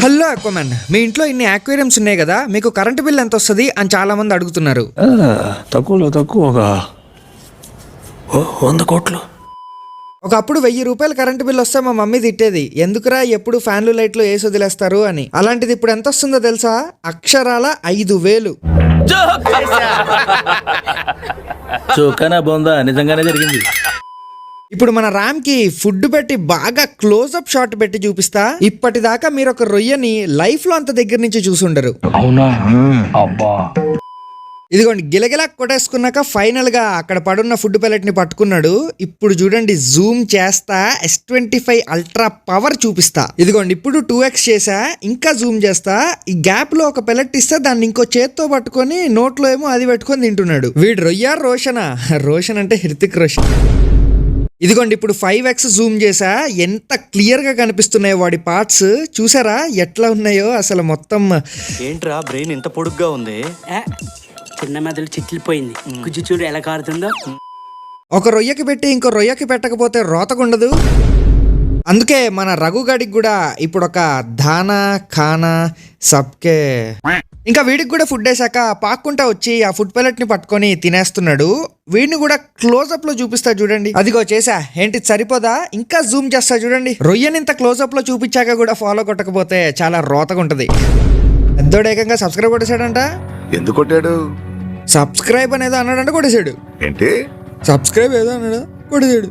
Hello అక్వామన్, మీ ఇంట్లో ఇన్ని aquariums ఉన్నాయి కదా, మీకు కరెంట్ బిల్ ఎంత వస్తుంది అని చాలా మంది అడుగుతున్నారు. తక్కువగా 100 కోట్లు. ఒకప్పుడు 1000 రూపాయలు కరెంట్ బిల్ వస్తే మా మమ్మీ తిట్టేది, ఎందుకురా ఎప్పుడు ఫ్యాన్లు లైట్లు వేసి వదిలేస్తారు అని. అలాంటిది ఇప్పుడు ఎంత వస్తుందో తెలుసా? అక్షరాల 5000. చోకనా బొందా, నిజంగానే జరిగింది. ఇప్పుడు మన రామ్ కి ఫుడ్ పెట్టి బాగా క్లోజ్అప్ షాట్ పెట్టి చూపిస్తా. ఇప్పటిదాకా మీరు ఒక రొయ్యని లైఫ్ లో అంత దగ్గర నుంచి చూసుండరు. అవునా? అబ్బా, ఇదిగోండి, గిలగిలా కొట్టేసుకున్నాక ఫైనల్ గా అక్కడ పడున్న ఫుడ్ పెల్లెట్ ని పట్టుకున్నాడు. ఇప్పుడు చూడండి, జూమ్ చేస్తా, S25 అల్ట్రా పవర్ చూపిస్తా. ఇదిగోండి, ఇప్పుడు 2x చేసా, ఇంకా జూమ్ చేస్తా. ఈ గ్యాప్ లో ఒక పెల్లెట్ ఇస్తే దాన్ని ఇంకో చేత్తో పట్టుకొని నోట్లో ఏమో అది పెట్టుకొని తింటున్నాడు. వీడు రొయ్య రోషనా? రోషన్ అంటే హృతిక్ రోషన్. ఇదిగోండి, ఇప్పుడు 5x జూమ్ చేసా. ఎంత క్లియర్ గా కనిపిస్తున్నాయో వాడి పార్ట్స్. చూసారా ఎట్లా ఉన్నాయో అసలు మొత్తం. ఏంట్రా బ్రెయిన్ ఇంత పొడుగ్గా ఉంది? చిన్న మెదడు చిట్లిపోయింది. గుజ్జు చూడు ఎలా కారుతుందో. ఒక రొయ్యకి పెట్టి ఇంకో రొయ్యకి పెట్టకపోతే రోతకుండదు. అందుకే మన రఘుగాడికి కూడా ఇప్పుడు ఒక ధానా ఖానా సబ్కే. ఇంకా వీడికి కూడా ఫుడ్ వేసాక పాక్కుంటా వచ్చి ఆ ఫుడ్ పెల్లెట్ ని పట్టుకొని తినేస్తున్నాడు. వీడిని కూడా క్లోజ్అప్ లో చూపిస్తా చూడండి. అదిగో చేసా. ఏంటి సరిపోదా? ఇంకా జూమ్ చేస్తా చూడండి. రొయ్యని ఇంత క్లోజ్అప్ లో చూపించాక కూడా ఫాలో కొట్టకపోతే చాలా రోతగా ఉంటది. పెద్దోడు ఏకంగా సబ్స్క్రైబ్ కొట్టేశాడంట. ఎందుకు కొట్టాడు? సబ్స్క్రైబ్ అనేదో అన్నాడంటే కొట్టేశాడు. ఏంటి? సబ్స్క్రైబ్ ఏదో అన్నాడు, కొట్టేశాడు.